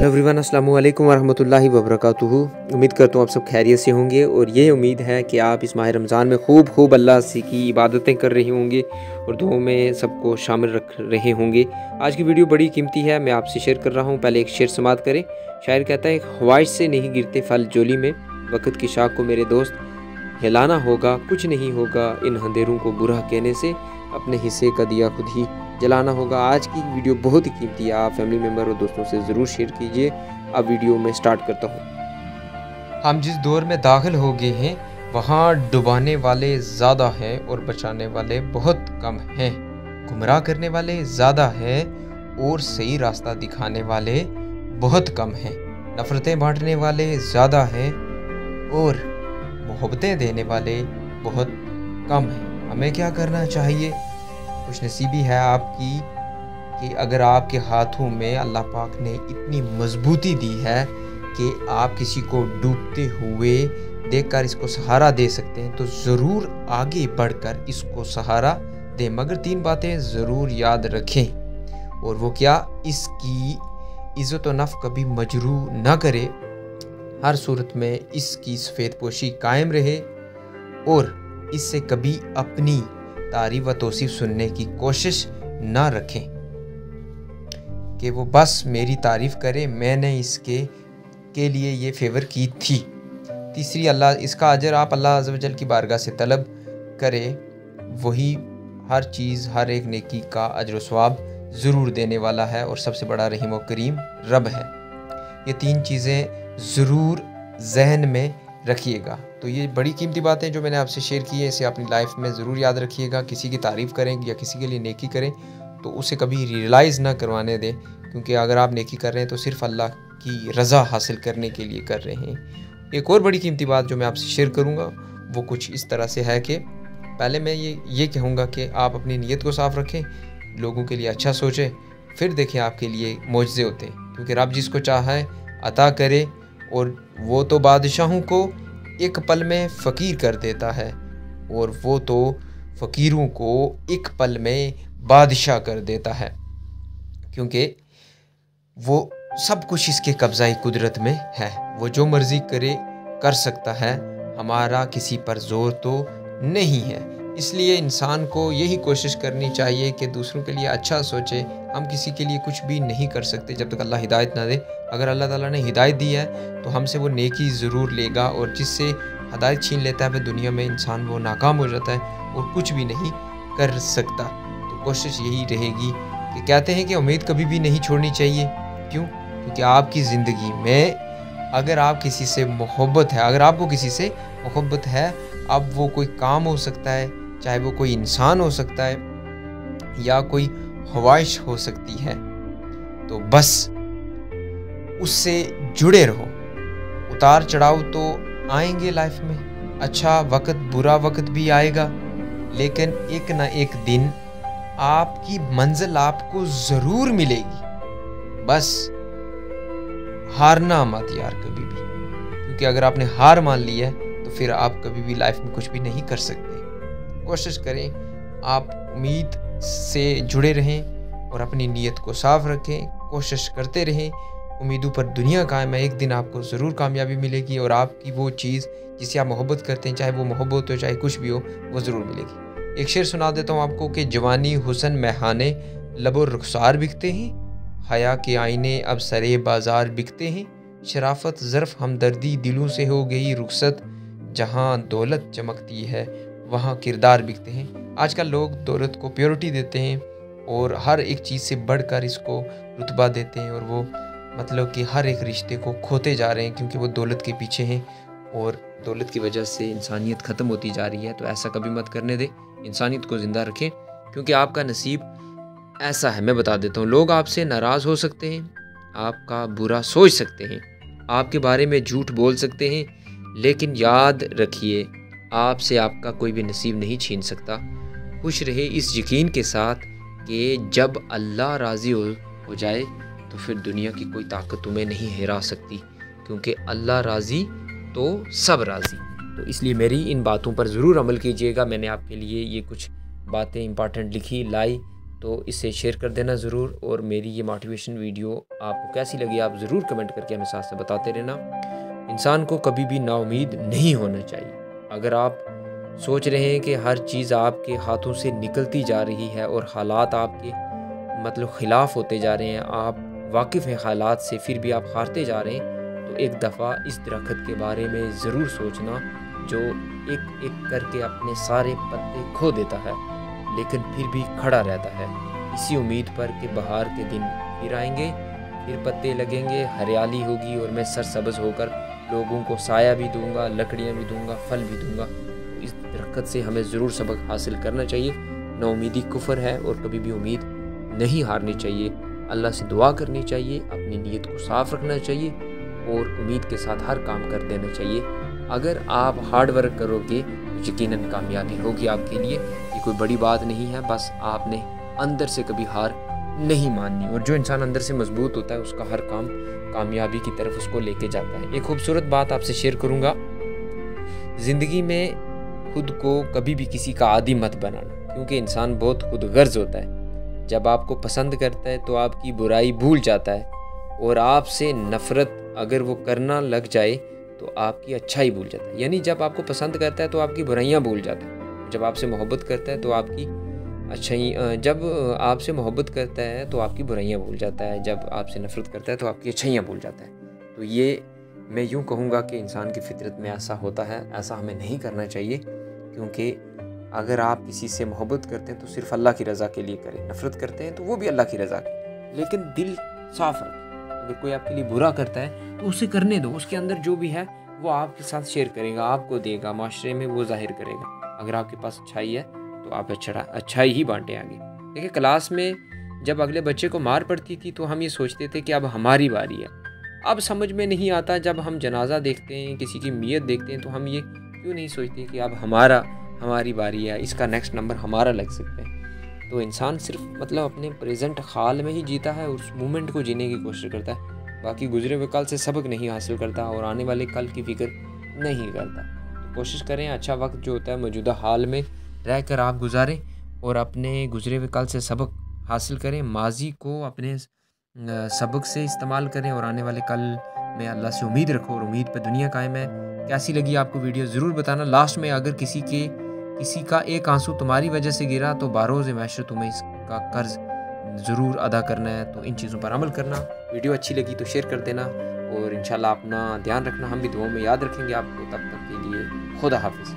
Hello everyone, अस्सलाम वालेकुम वरहमतुल्लाहि वबरकातुहू। उम्मीद करता हूँ आप सब खैरियत से होंगे और ये उम्मीद है कि आप इस माह रमज़ान में खूब अल्लाह से की इबादतें कर रहे होंगे और दुआओं में सबको शामिल रख रहे होंगे। आज की वीडियो बड़ी कीमती है, मैं आपसे शेयर कर रहा हूँ। पहले एक शेर समात करें। शायर कहता है, ख्वाहिश से नहीं गिरते फल जोली में, वक़्त की शाख को मेरे दोस्त हिलाना होगा। कुछ नहीं होगा इन अंधेरों को बुरा कहने से, अपने हिस्से का दिया खुद ही जलाना होगा। आज की वीडियो बहुत ही कीमती है, आप फैमिली मेम्बर और दोस्तों से ज़रूर शेयर कीजिए। अब वीडियो में स्टार्ट करता हूँ। हम जिस दौर में दाखिल हो गए हैं वहाँ डुबाने वाले ज़्यादा हैं और बचाने वाले बहुत कम हैं। गुमराह करने वाले ज़्यादा हैं और सही रास्ता दिखाने वाले बहुत कम हैं। नफ़रतें बांटने वाले ज़्यादा हैं और मोहब्बतें देने वाले बहुत कम हैं। हमें क्या करना चाहिए? खुशनसीबी है आपकी कि अगर आपके हाथों में अल्लाह पाक ने इतनी मजबूती दी है कि आप किसी को डूबते हुए देखकर इसको सहारा दे सकते हैं, तो ज़रूर आगे बढ़कर इसको सहारा दें। मगर 3 बातें ज़रूर याद रखें। और वो क्या? इसकी इज़्ज़त व नफ़ कभी मजरू ना करे, हर सूरत में इसकी सफ़ेद पोशी कायम रहे और इससे कभी अपनी तारीफ व तौसीफ सुनने की कोशिश ना रखें कि वो बस मेरी तारीफ़ करे, मैंने इसके के लिए ये फेवर की थी। तीसरी, अल्लाह इसका अजर आप अल्लाह अज़्ज़ व जल की बारगाह से तलब करें, वही हर चीज़ हर एक नेकी का अजर व सवाब ज़रूर देने वाला है और सबसे बड़ा रहीम व करीम रब है। ये 3 चीज़ें ज़रूर जहन में रखिएगा। तो ये बड़ी कीमती बातें जो मैंने आपसे शेयर की है, इसे अपनी लाइफ में ज़रूर याद रखिएगा। किसी की तारीफ़ करें या किसी के लिए नेकी करें तो उसे कभी रियलाइज़ ना करवाने दें, क्योंकि अगर आप नेकी कर रहे हैं तो सिर्फ़ अल्लाह की रज़ा हासिल करने के लिए कर रहे हैं। एक और बड़ी कीमती बात जो मैं आपसे शेयर करूँगा वो कुछ इस तरह से है कि पहले मैं ये कहूँगा कि आप अपनी नीयत को साफ़ रखें, लोगों के लिए अच्छा सोचें, फिर देखें आपके लिए मोजज़े होते हैं। क्योंकि रब जिसको चाहे अता करे और वो तो बादशाहों को एक पल में फ़कीर कर देता है और वो तो फ़कीरों को एक पल में बादशाह कर देता है, क्योंकि वो सब कुछ इसके कब्ज़ाई कुदरत में है। वो जो मर्ज़ी करे कर सकता है, हमारा किसी पर ज़ोर तो नहीं है। इसलिए इंसान को यही कोशिश करनी चाहिए कि दूसरों के लिए अच्छा सोचे। हम किसी के लिए कुछ भी नहीं कर सकते जब तक अल्लाह हिदायत ना दे। अगर अल्लाह ताला ने हिदायत दी है तो हमसे वो नेकी ज़रूर लेगा, और जिससे हिदायत छीन लेता है वह दुनिया में इंसान वो नाकाम हो जाता है और कुछ भी नहीं कर सकता। तो कोशिश यही रहेगी कि कहते हैं कि उम्मीद कभी भी नहीं छोड़नी चाहिए। क्यों? क्योंकि आपकी ज़िंदगी में अगर आप किसी से मोहब्बत है, अगर आपको किसी से मोहब्बत है, अब वो कोई काम हो सकता है, चाहे वो कोई इंसान हो सकता है या कोई ख्वाहिश हो सकती है, तो बस उससे जुड़े रहो। उतार चढ़ाव तो आएंगे लाइफ में, अच्छा वक्त बुरा वक्त भी आएगा, लेकिन एक ना एक दिन आपकी मंजिल आपको ज़रूर मिलेगी। बस हारना मत यार कभी भी, क्योंकि अगर आपने हार मान ली है तो फिर आप कभी भी लाइफ में कुछ भी नहीं कर सकते। कोशिश करें आप उम्मीद से जुड़े रहें और अपनी नीयत को साफ रखें, कोशिश करते रहें। उम्मीदों पर दुनिया कायम है, एक दिन आपको ज़रूर कामयाबी मिलेगी और आपकी वो चीज़ जिसे आप मोहब्बत करते हैं, चाहे वो मोहब्बत हो चाहे कुछ भी हो, वो ज़रूर मिलेगी। एक शेर सुना देता हूँ आपको कि जवानी हुस्न मैहाने लबो रुखसार बिकते हैं, हया के आईने अब सरे बाज़ार बिकते हैं, शराफत ज़र्फ़ हमदर्दी दिलों से हो गई रुखसत, जहाँ दौलत चमकती है वहाँ किरदार बिकते हैं। आजकल लोग दौलत को प्योरिटी देते हैं और हर एक चीज़ से बढ़कर इसको रुतबा देते हैं, और वो मतलब कि हर एक रिश्ते को खोते जा रहे हैं क्योंकि वो दौलत के पीछे हैं और दौलत की वजह से इंसानियत ख़त्म होती जा रही है। तो ऐसा कभी मत करने दें, इंसानियत को ज़िंदा रखें, क्योंकि आपका नसीब ऐसा है। मैं बता देता हूँ, लोग आपसे नाराज़ हो सकते हैं, आपका बुरा सोच सकते हैं, आपके बारे में झूठ बोल सकते हैं, लेकिन याद रखिए आपसे आपका कोई भी नसीब नहीं छीन सकता। खुश रहे इस यकीन के साथ कि जब अल्लाह राज़ी हो जाए तो फिर दुनिया की कोई ताकत तुम्हें नहीं हिरा सकती, क्योंकि अल्लाह राज़ी तो सब राज़ी। तो इसलिए मेरी इन बातों पर ज़रूर अमल कीजिएगा। मैंने आपके लिए ये कुछ बातें इंपॉर्टेंट लिखी लाई, तो इसे शेयर कर देना ज़रूर। और मेरी ये मोटिवेशन वीडियो आपको कैसी लगी आप ज़रूर कमेंट करके हमें साथ से बताते रहना। इंसान को कभी भी नाउमीद नहीं होना चाहिए। अगर आप सोच रहे हैं कि हर चीज़ आपके हाथों से निकलती जा रही है और हालात आपके ख़िलाफ़ होते जा रहे हैं, आप वाकिफ़ हैं हालात से, फिर भी आप हारते जा रहे हैं, तो एक दफ़ा इस दरख्त के बारे में ज़रूर सोचना जो एक एक करके अपने सारे पत्ते खो देता है लेकिन फिर भी खड़ा रहता है, इसी उम्मीद पर कि बहार के दिन फिर आएंगे, फिर पत्ते लगेंगे, हरियाली होगी और मैं सरसब्ज़ होकर लोगों को साया भी दूंगा, लकड़ियाँ भी दूंगा, फल भी दूंगा। तो इस दरख्त से हमें ज़रूर सबक हासिल करना चाहिए। नाउमीदी कुफ्र है और कभी भी उम्मीद नहीं हारनी चाहिए। अल्लाह से दुआ करनी चाहिए, अपनी नीयत को साफ़ रखना चाहिए और उम्मीद के साथ हर काम कर देना चाहिए। अगर आप हार्ड वर्क करोगे तो यकीनन कामयाबी होगी आपके लिए। ये कोई बड़ी बात नहीं है, बस आपने अंदर से कभी हार नहीं माननी। और जो इंसान अंदर से मजबूत होता है उसका हर काम कामयाबी की तरफ उसको लेके जाता है। एक खूबसूरत बात आपसे शेयर करूँगा, ज़िंदगी में खुद को कभी भी किसी का आदी मत बनाना, क्योंकि इंसान बहुत खुदगर्ज होता है। जब आपको पसंद करता है तो आपकी बुराई भूल जाता है, और आपसे नफ़रत अगर वो करना लग जाए तो आपकी अच्छाई भूल जाता है। यानी जब आपको पसंद करता है तो आपकी बुराइयां भूल जाता है, जब आपसे मोहब्बत करता है तो आपकी अच्छाई, जब आपसे मोहब्बत करता है तो आपकी बुराइयां भूल जाता है, जब आपसे नफ़रत करता है तो आपकी अच्छाइयाँ भूल जाता है। तो ये मैं यूँ कहूँगा कि इंसान की फितरत में ऐसा होता है। ऐसा हमें नहीं करना चाहिए, क्योंकि अगर आप किसी से मोहब्बत करते हैं तो सिर्फ़ अल्लाह की रज़ा के लिए करें, नफ़रत करते हैं तो वो भी अल्लाह की रज़ा के, लेकिन दिल साफ़ रखें। अगर कोई आपके लिए बुरा करता है तो उसे करने दो, उसके अंदर जो भी है वो आपके साथ शेयर करेगा, आपको देगा, माशरे में वो ज़ाहिर करेगा। अगर आपके पास अच्छाई है तो आप अच्छाई ही बांटें आगे। देखिए, क्लास में जब अगले बच्चे को मार पड़ती थी तो हम ये सोचते थे कि अब हमारी बारी है। अब समझ में नहीं आता, जब हम जनाजा देखते हैं, किसी की मियत देखते हैं, तो हम ये क्यों नहीं सोचते कि अब हमारी बारी है, इसका नेक्स्ट नंबर हमारा लग सकता है। तो इंसान सिर्फ अपने प्रेजेंट हाल में ही जीता है, उस मोमेंट को जीने की कोशिश करता है, बाकी गुजरे हुए कल से सबक नहीं हासिल करता और आने वाले कल की फिक्र नहीं करता। तो कोशिश करें अच्छा वक्त जो होता है मौजूदा हाल में रह कर आप गुजारें और अपने गुजरे हुए कल से सबक हासिल करें, माजी को अपने सबक से इस्तेमाल करें और आने वाले कल में अल्लाह से उम्मीद रखो और उम्मीद पर दुनिया कायम है। कैसी लगी आपको वीडियो ज़रूर बताना। लास्ट में अगर किसी का एक आंसू तुम्हारी वजह से गिरा तो बारोज़ मैशर तुम्हें इसका कर्ज ज़रूर अदा करना है। तो इन चीज़ों पर अमल करना। वीडियो अच्छी लगी तो शेयर कर देना और इंशाल्लाह अपना ध्यान रखना, हम भी दुआओं में याद रखेंगे आपको। तब तक के लिए खुदा हाफिज़।